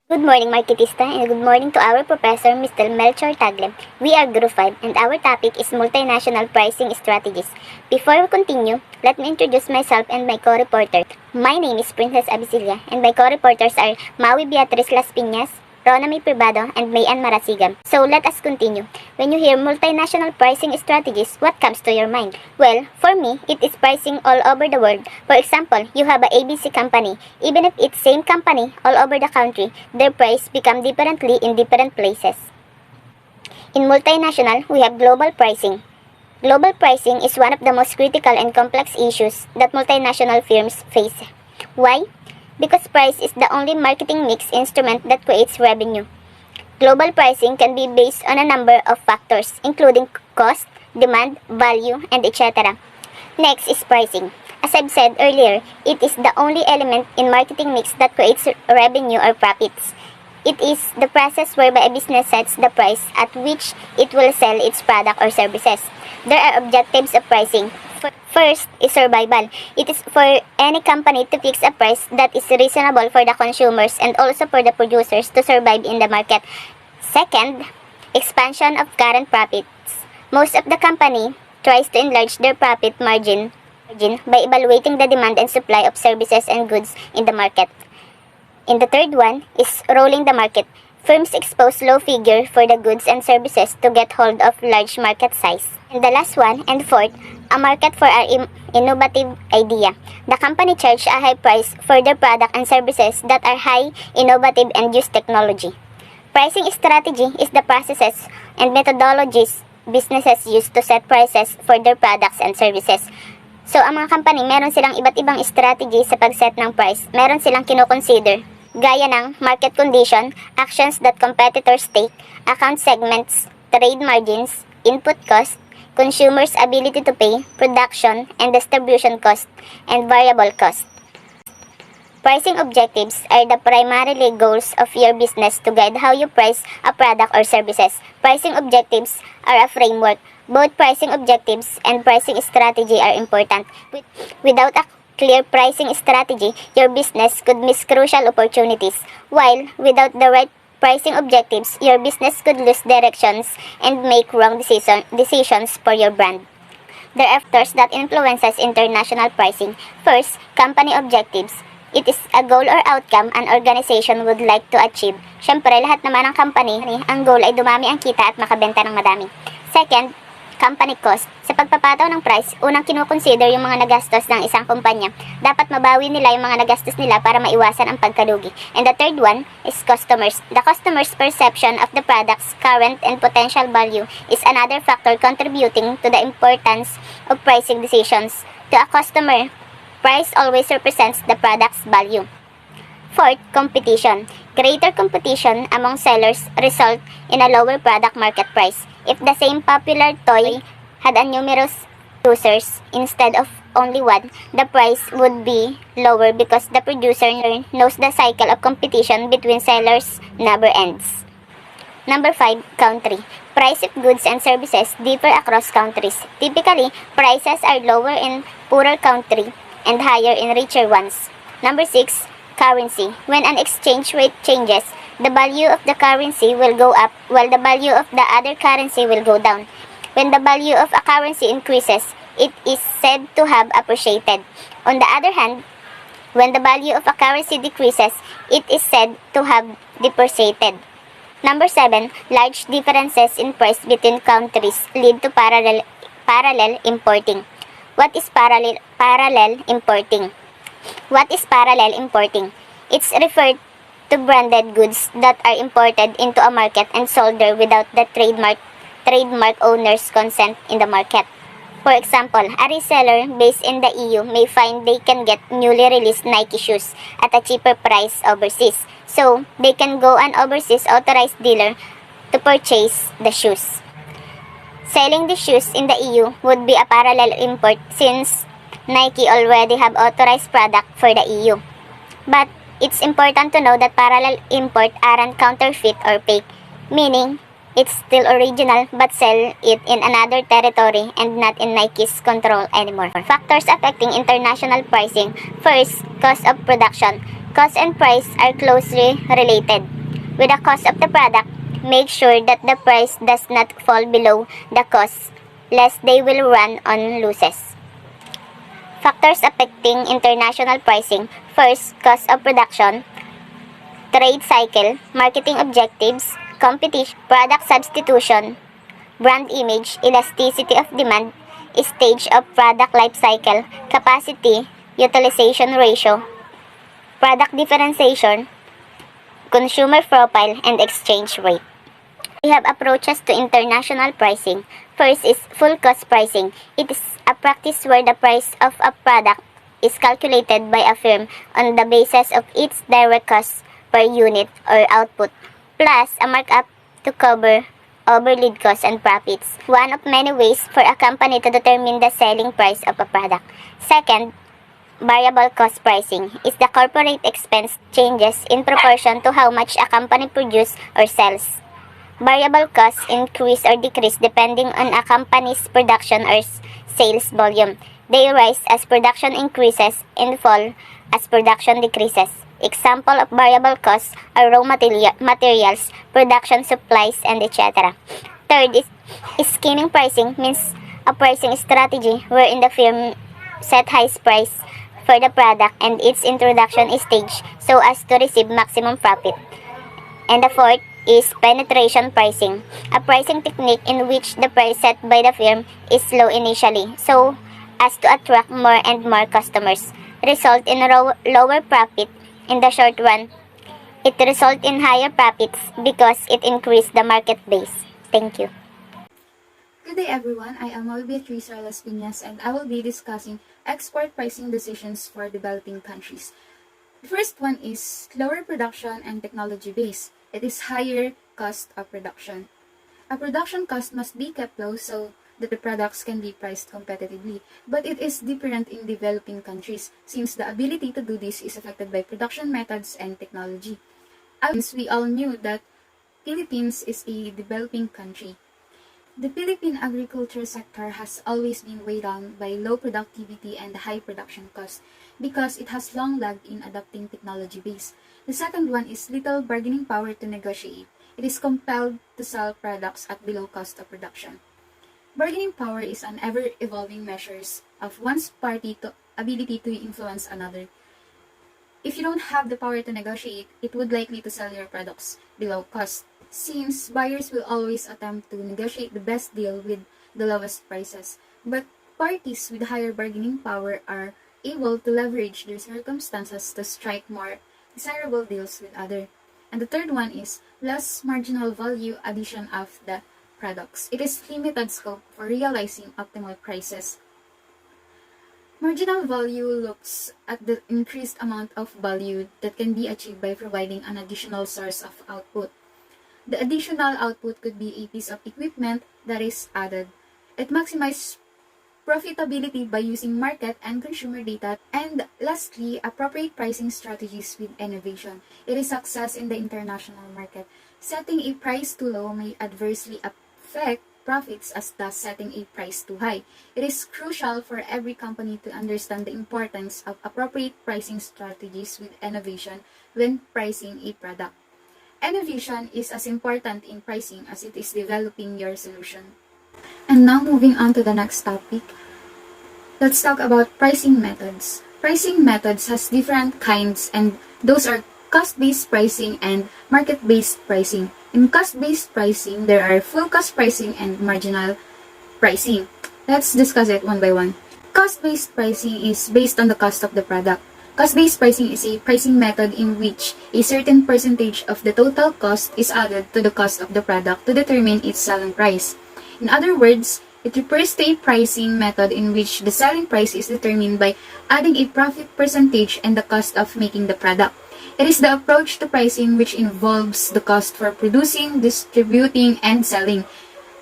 Good morning, Marketista, and good morning to our professor, Mr. Melchor Tagle. We are Group 5, and our topic is multinational pricing strategies. Before we continue, let me introduce myself and my co-reporter. My name is Princess Abisilia, and my co-reporters are Maui Beatriz Las Piñas, Ronami Privado, and Mayan Marasigan. So let us continue. When you hear multinational pricing strategies, what comes to your mind? Well, for me, it is pricing all over the world. For example, you have a ABC company. Even if it's same company all over the country, their price become differently in different places. In multinational, we have global pricing. Global pricing is one of the most critical and complex issues that multinational firms face. Why? Because price is the only marketing mix instrument that creates revenue. Global pricing can be based on a number of factors, including cost, demand, value, and etc. Next is pricing. As I've said earlier, it is the only element in marketing mix that creates revenue or profits. It is the process whereby a business sets the price at which it will sell its product or services. There are objectives of pricing. First is survival. It is for any company to fix a price that is reasonable for the consumers and also for the producers to survive in the market. Second, expansion of current profits. Most of the company tries to enlarge their profit margin by evaluating the demand and supply of services and goods in the market. And the third one is rolling the market. Firms expose low figure for the goods and services to get hold of large market size. And the last one, and fourth, a market for our innovative idea. The company charge a high price for their product and services that are high, innovative, and use technology. Pricing strategy is the processes and methodologies businesses use to set prices for their products and services. So, ang mga company, meron silang iba't ibang strategy sa pag-set ng price. Meron silang kinoconsider, gaya ng market condition, actions that competitors take, account segments, trade margins, input cost, consumers' ability to pay, production and distribution cost, and variable cost. Pricing objectives are the primarily goals of your business to guide how you price a product or services. Pricing objectives are a framework. Both pricing objectives and pricing strategy are important. Without a clear pricing strategy, your business could miss crucial opportunities, while without the right pricing objectives, your business could lose directions and make wrong decisions for your brand. There are factors that influences international pricing. First, company objectives. It is a goal or outcome an organization would like to achieve. Syempre, lahat naman ng company, ang goal ay dumami ang kita at makabenta ng madami. Second, company cost. Sa pagpapataw ng price, unang kinukonsider yung mga nagastos ng isang kumpanya. Dapat mabawi nila yung mga nagastos nila para maiwasan ang pagkalugi. And the third one is customers. The customer's perception of the product's current and potential value is another factor contributing to the importance of pricing decisions. To a customer, price always represents the product's value. Fourth, competition. Greater competition among sellers result in a lower product market price. If the same popular toy had a numerous users instead of only one, the price would be lower because the producer knows the cycle of competition between sellers never ends. Number 5, country. Price of goods and services differ across countries. Typically, prices are lower in poorer country and higher in richer ones. Number 6, currency. When an exchange rate changes, the value of the currency will go up while the value of the other currency will go down. When the value of a currency increases, it is said to have appreciated. On the other hand, when the value of a currency decreases, it is said to have depreciated. Number 7, large differences in price between countries lead to parallel importing. What is parallel importing? What is parallel importing? It's referred to branded goods that are imported into a market and sold there without the trademark owner's consent in the market. For example, a reseller based in the EU may find they can get newly released Nike shoes at a cheaper price overseas. So, they can go an overseas authorized dealer to purchase the shoes. Selling the shoes in the EU would be a parallel import since Nike already have authorized product for the EU. But it's important to know that parallel import aren't counterfeit or fake, meaning it's still original but sell it in another territory and not in Nike's control anymore. Factors affecting international pricing. First, cost of production. Cost and price are closely related. With the cost of the product, make sure that the price does not fall below the cost, lest they will run on losses. Factors affecting international pricing. First, cost of production, trade cycle, marketing objectives, competition, product substitution, brand image, elasticity of demand, stage of product life cycle, capacity, utilization ratio, product differentiation, consumer profile, and exchange rate. We have approaches to international pricing. First is full cost pricing. It is a practice where the price of a product is calculated by a firm on the basis of its direct cost per unit or output, plus a markup to cover overhead costs and profits. One of many ways for a company to determine the selling price of a product. Second, variable cost pricing is the corporate expense changes in proportion to how much a company produces or sells. Variable costs increase or decrease depending on a company's production or sales volume. They rise as production increases and fall as production decreases. Example of variable costs are raw materials, production supplies, and etc. Third is skimming pricing, means a pricing strategy wherein the firm set highest price for the product and its introduction stage so as to receive maximum profit. And the fourth is penetration pricing, a pricing technique in which the price set by the firm is low initially so as to attract more and more customers, result in lower profit in the short run. It results in higher profits because it increased the market base. Thank you. Good day everyone, I am Beatriz Rolas Piñas and I will be discussing export pricing decisions for developing countries. The first one is lower production and technology base. It is higher cost of production. A production cost must be kept low so that the products can be priced competitively, but it is different in developing countries since the ability to do this is affected by production methods and technology. As we all knew that Philippines is a developing country. The Philippine agriculture sector has always been weighed down by low productivity and high production costs because it has long lagged in adopting technology base. The second one is little bargaining power to negotiate. It is compelled to sell products at below cost of production. Bargaining power is an ever-evolving measure of one's party to ability to influence another. If you don't have the power to negotiate, it would likely to sell your products below cost, since buyers will always attempt to negotiate the best deal with the lowest prices. But parties with higher bargaining power are able to leverage their circumstances to strike more desirable deals with others. And the third one is less marginal value addition of the products. It is limited scope for realizing optimal prices. Marginal value looks at the increased amount of value that can be achieved by providing an additional source of output. The additional output could be a piece of equipment that is added. It maximizes profitability by using market and consumer data. And lastly, appropriate pricing strategies with innovation. It is success in the international market. Setting a price too low may adversely affect profits as thus setting a price too high. It is crucial for every company to understand the importance of appropriate pricing strategies with innovation when pricing a product. Innovation is as important in pricing as it is developing your solution. And now moving on to the next topic, let's talk about pricing methods. Pricing methods has different kinds and those are cost-based pricing and market-based pricing. In cost-based pricing, there are full cost pricing and marginal pricing. Let's discuss it one by one. Cost-based pricing is based on the cost of the product. Cost-based pricing is a pricing method in which a certain percentage of the total cost is added to the cost of the product to determine its selling price. In other words, it refers to a pricing method in which the selling price is determined by adding a profit percentage and the cost of making the product. It is the approach to pricing which involves the cost for producing, distributing, and selling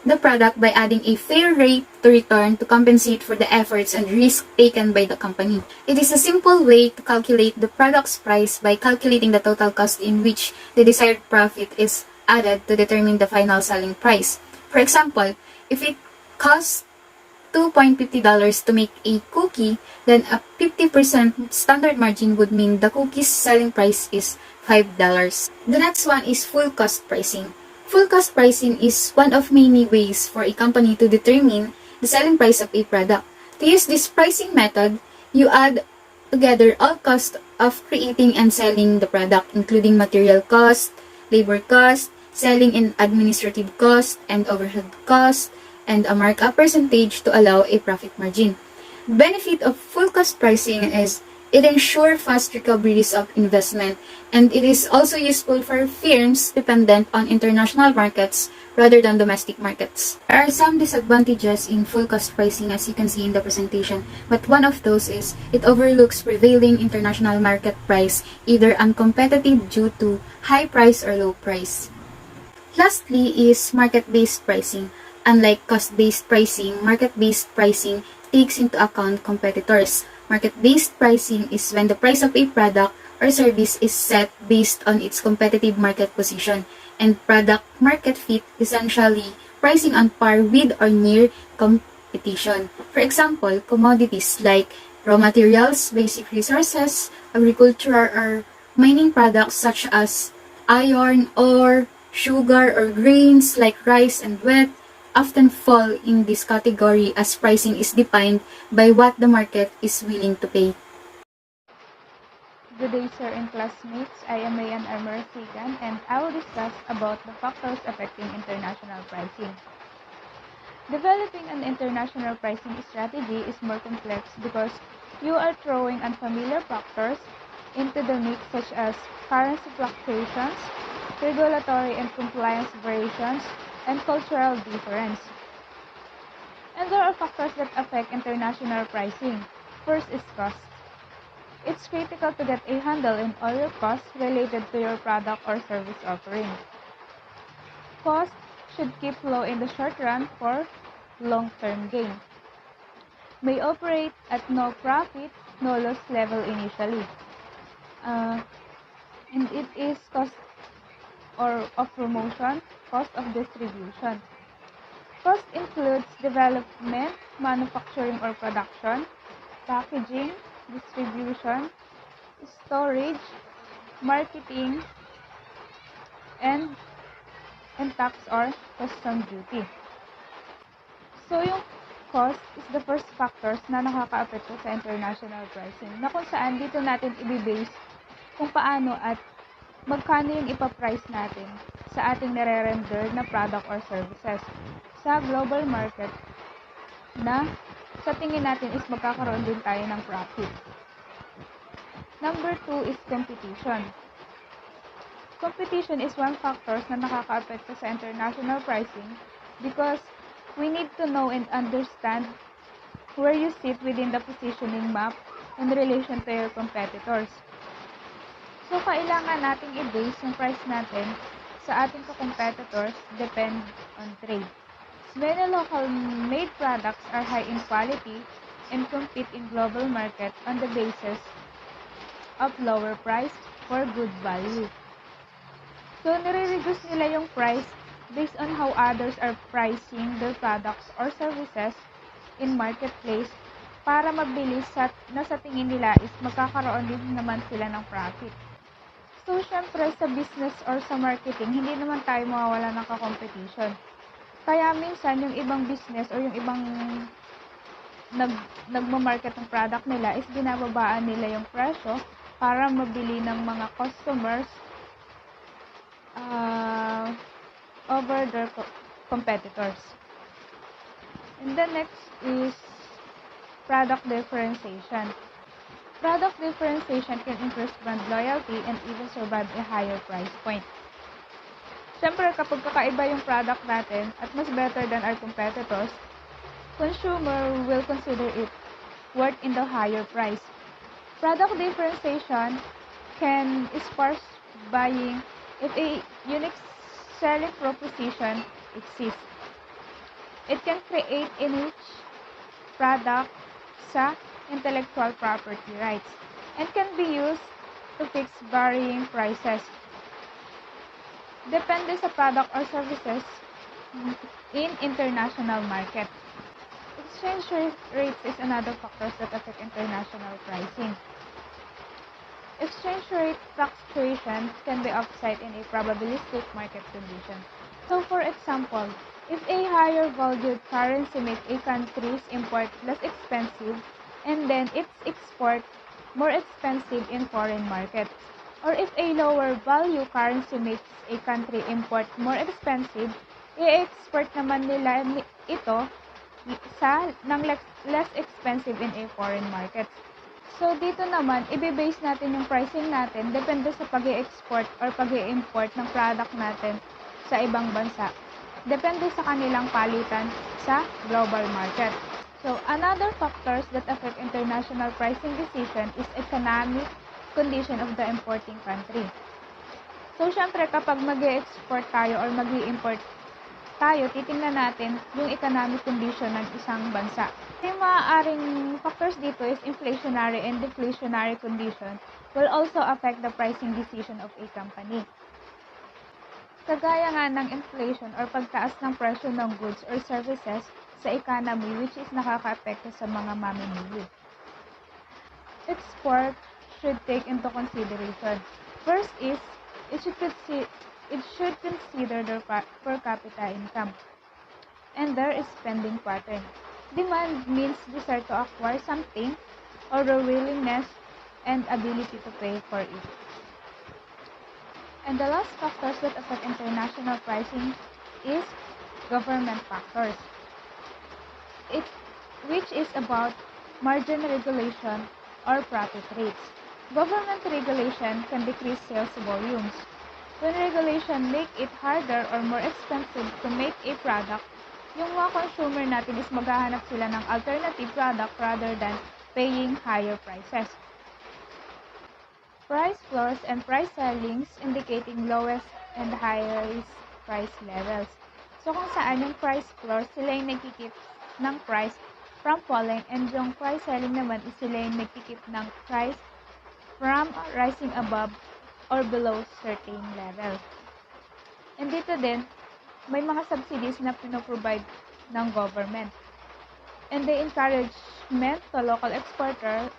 the product by adding a fair rate to return to compensate for the efforts and risk taken by the company. It is a simple way to calculate the product's price by calculating the total cost in which the desired profit is added to determine the final selling price. For example, if it costs $2.50 to make a cookie, then a 50% standard margin would mean the cookie's selling price is $5. The next one is full cost pricing. Full cost pricing is one of many ways for a company to determine the selling price of a product. To use this pricing method, you add together all costs of creating and selling the product, including material cost, labor cost, selling and administrative cost, and overhead cost, and a markup percentage to allow a profit margin. The benefit of full cost pricing is it ensures fast recoveries of investment, and it is also useful for firms dependent on international markets rather than domestic markets. There are some disadvantages in full cost pricing as you can see in the presentation, but one of those is it overlooks prevailing international market price, either uncompetitive due to high price or low price. Lastly is market-based pricing. Unlike cost-based pricing, market-based pricing takes into account competitors. Market-based pricing is when the price of a product or service is set based on its competitive market position, and product market fit essentially pricing on par with or near competition. For example, commodities like raw materials, basic resources, agriculture, or mining products such as iron, ore, sugar, or grains like rice and wheat often fall in this category as pricing is defined by what the market is willing to pay. Good day, sir and classmates. I am Mayan Armour Sigan, and I will discuss about the factors affecting international pricing. Developing an international pricing strategy is more complex because you are throwing unfamiliar factors into the mix such as currency fluctuations, regulatory and compliance variations, and cultural difference. And there are factors that affect international pricing. First is cost. It's critical to get a handle on all your costs related to your product or service offering. Cost should keep low in the short run for long-term gain. May operate at no profit, no loss level initially. And it is cost of promotion, cost of distribution. Cost includes development, manufacturing or production, packaging, distribution, storage, marketing, and tax or custom duty. So, yung cost is the first factors na nakaka-apekto sa international pricing, na kung saan dito natin i-base kung paano at magkano yung ipaprice natin sa ating nare-render na product or services sa global market na sa tingin natin is magkakaroon din tayo ng profit. Number 2 is competition. Competition is one factor na nakaka-apekto sa international pricing because we need to know and understand where you sit within the positioning map in relation to your competitors. So, kailangan nating i-base yung price natin sa ating competitors depend on trade. Many local-made products are high in quality and compete in global market on the basis of lower price for good value. So, nire-reduce nila yung price based on how others are pricing their products or services in marketplace para mabilis na sa tingin nila is magkakaroon din naman sila ng profit. So, syempre, sa business or sa marketing, hindi naman tayo mawawala ng ka-competition. Kaya minsan, yung ibang business or yung ibang nagmamarket ng product nila is binababaan nila yung presyo para mabili ng mga customers over their competitors. And the next is product differentiation. Product differentiation can increase brand loyalty and even survive a higher price point. Siyempre, kapag kakaiba yung product natin at mas better than our competitors, consumer will consider it worth in the higher price. Product differentiation can spark buying if a unique selling proposition exists. It can create a niche product sa intellectual property rights and can be used to fix varying prices. Depende sa product or services in international market. Exchange rates is another factor that affect international pricing. Exchange rate fluctuations can be offset in a probabilistic market condition. So for example, if a higher valued currency makes a country's import less expensive and then its export more expensive in foreign markets, or if a lower value currency makes a country import more expensive, i-export naman nila ito ng less expensive in a foreign market. So, dito naman, i-base natin yung pricing natin depende sa pag-i-export or pag-i-import ng product natin sa ibang bansa. Depende sa kanilang palitan sa global market. So, another factors that affect international pricing decision is economic condition of the importing country. So, syempre, kapag mag-i-export tayo or mag-i-import tayo, titingnan natin yung economic condition ng isang bansa. Yung maaaring factors dito is inflationary and deflationary condition will also affect the pricing decision of a company. Kagaya nga ng inflation or pagtaas ng presyo ng goods or services sa economy which is nakaka-apekto sa mga mamimili. Export should take into consideration. First is, it should consider their per capita income and their spending pattern. Demand means desire to acquire something or their willingness and ability to pay for it. And the last factors that affect international pricing is government factors, which is about margin regulation or profit rates. Government regulation can decrease sales volumes. When regulation make it harder or more expensive to make a product, yung mga consumer natin is maghahanap sila ng alternative product rather than paying higher prices. Price floors and price ceilings indicating lowest and highest price levels. So kung saan yung price floor, sila yung nagkikip ng price from falling and yung price ceiling naman is sila yung nagkikip ng price from rising above or below certain level. And dito din, may mga subsidies na pinoprovide ng government. And the encouragement to local exporters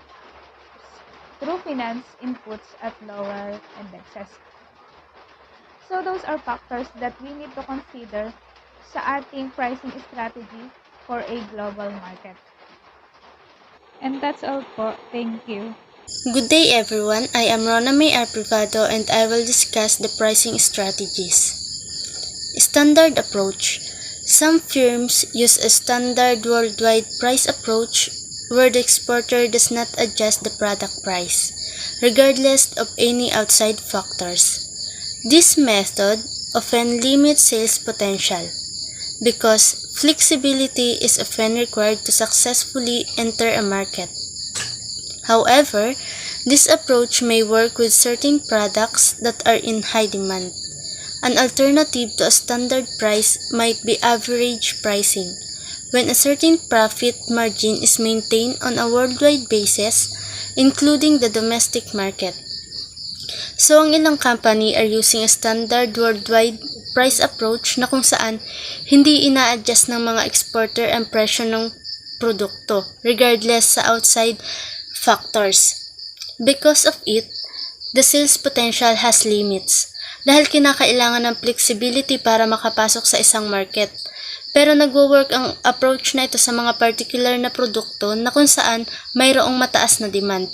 through finance inputs at lower indexes. So those are factors that we need to consider sa ating pricing strategy for a global market. And that's all po. Thank you. Good day everyone, I am Rona May Privado and I will discuss the pricing strategies. Standard approach. Some firms use a standard worldwide price approach where the exporter does not adjust the product price, regardless of any outside factors. This method often limits sales potential because flexibility is often required to successfully enter a market. However, this approach may work with certain products that are in high demand. An alternative to a standard price might be average pricing, when a certain profit margin is maintained on a worldwide basis, including the domestic market. So, ang ilang company are using a standard worldwide price approach na kung saan hindi ina-adjust ng mga exporter ang presyo ng produkto, regardless sa outside factors. Because of it, the sales potential has limits dahil kinakailangan ng flexibility para makapasok sa isang market. Pero nagwo-work ang approach na ito sa mga particular na produkto na kung saan mayroong mataas na demand,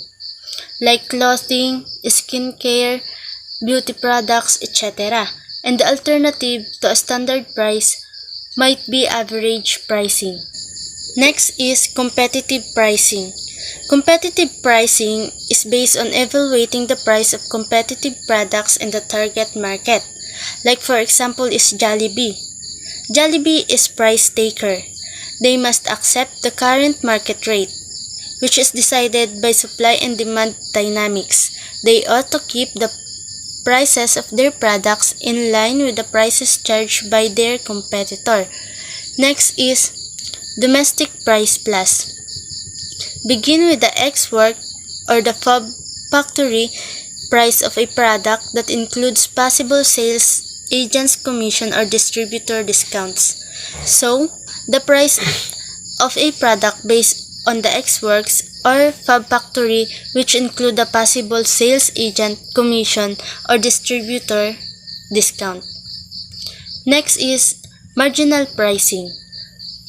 like clothing, skincare, beauty products, etc. And the alternative to a standard price might be average pricing. Next is competitive pricing. Competitive pricing is based on evaluating the price of competitive products in the target market. Like for example is Jollibee. Jollibee is price taker. They must accept the current market rate, which is decided by supply and demand dynamics. They ought to keep the prices of their products in line with the prices charged by their competitor. Next is domestic price plus. Begin with the ex-work or the factory price of a product that includes possible sales agent's commission or distributor discounts. So, the price of a product based on the X works or fab factory, which include the possible sales agent commission or distributor discount. Next is marginal pricing.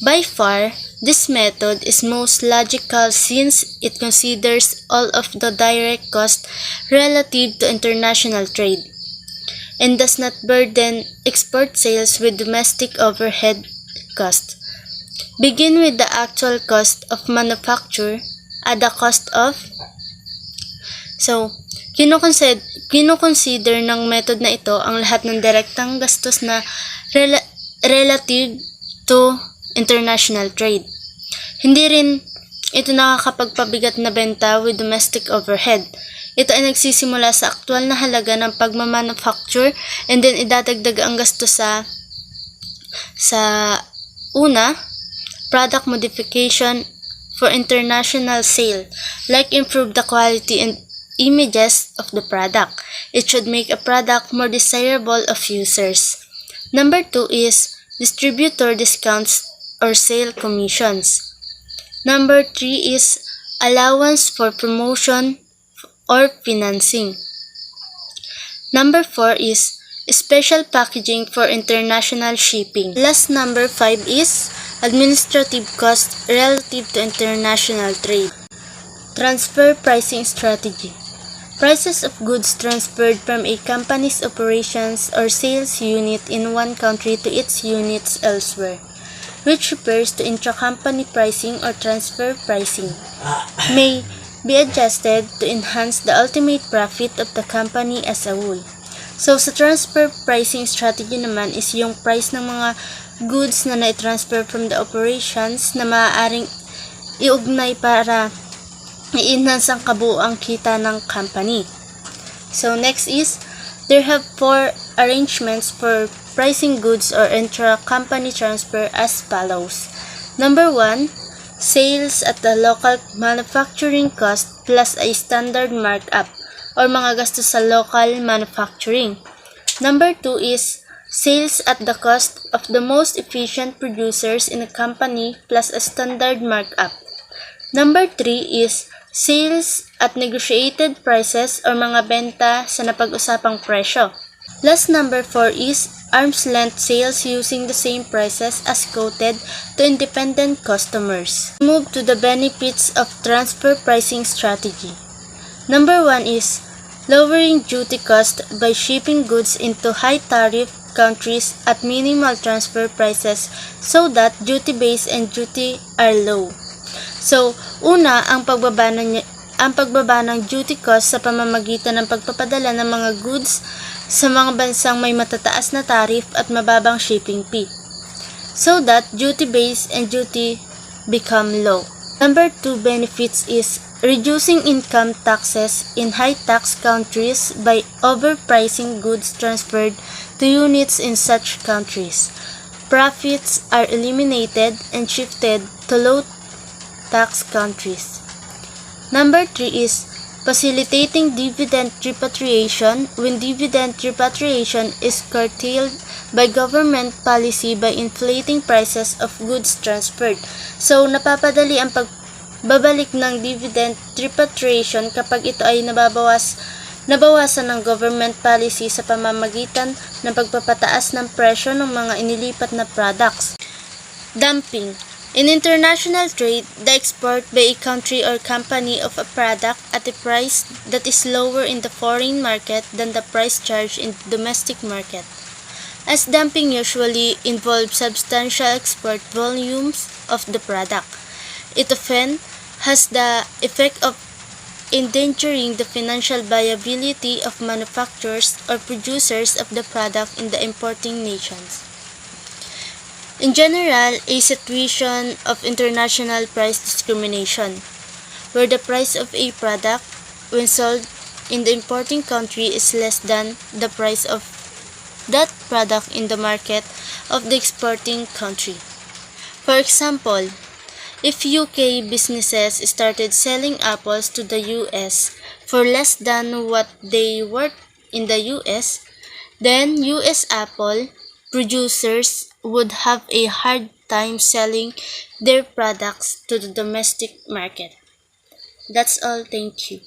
By far, this method is most logical since it considers all of the direct cost relative to international trade and does not burden export sales with domestic overhead cost. Begin with the actual cost of manufacture at the cost of. So, kinoconsider ng method na ito ang lahat ng direktang gastos na relative to international trade. Hindi rin ito nakakapagpabigat na benta with domestic overhead. Ito ay nagsisimula sa aktual na halaga ng pagmamanufacture and then idadagdag ang gastos sa una, product modification for international sale, like improve the quality and images of the product. It should make a product more desirable of users. Number 2 is distributor discounts or sale commissions. Number 3 is allowance for promotion or financing. Number 4 is special packaging for international shipping. Last, number 5 is administrative cost relative to international trade. Transfer pricing strategy. Prices of goods transferred from a company's operations or sales unit in one country to its units elsewhere, which refers to intracompany pricing or transfer pricing, may be adjusted to enhance the ultimate profit of the company as a whole. So, sa transfer pricing strategy naman is yung price ng mga goods na na-transfer from the operations na maaaring iugnay para i-enhance ang kabuuang kita ng company. So, next is, there have 4 arrangements for pricing goods or intra-company transfer as follows. Number 1, sales at the local manufacturing cost plus a standard markup or mga gastos sa local manufacturing. Number 2 is sales at the cost of the most efficient producers in a company plus a standard markup. Number 3 is sales at negotiated prices or mga benta sa napag-usapang presyo. Last, number 4 is arm's length sales using the same prices as quoted to independent customers. Move to the benefits of transfer pricing strategy. Number 1 is lowering duty cost by shipping goods into high tariff countries at minimal transfer prices so that duty base and duty are low. So, una, ang pagbaba ng duty cost sa pamamagitan ng pagpapadala ng mga goods sa mga bansang may matataas na tariff at mababang shipping fee, so that duty base and duty become low. Number 2 benefits is reducing income taxes in high-tax countries by overpricing goods transferred to units in such countries. Profits are eliminated and shifted to low-tax countries. Number 3 is facilitating dividend repatriation when dividend repatriation is curtailed by government policy by inflating prices of goods transferred. So, napapadali ang pagbabalik ng dividend repatriation kapag ito ay nabawasan ng government policy sa pamamagitan ng pagpapataas ng presyo ng mga inilipat na products. Dumping. In international trade, the export by a country or company of a product at a price that is lower in the foreign market than the price charged in the domestic market. As dumping usually involves substantial export volumes of the product, it often has the effect of endangering the financial viability of manufacturers or producers of the product in the importing nations. In general, a situation of international price discrimination, where the price of a product when sold in the importing country is less than the price of that product in the market of the exporting country. For example, if UK businesses started selling apples to the US for less than what they worth in the US, then US apple producers would have a hard time selling their products to the domestic market. That's all. Thank you.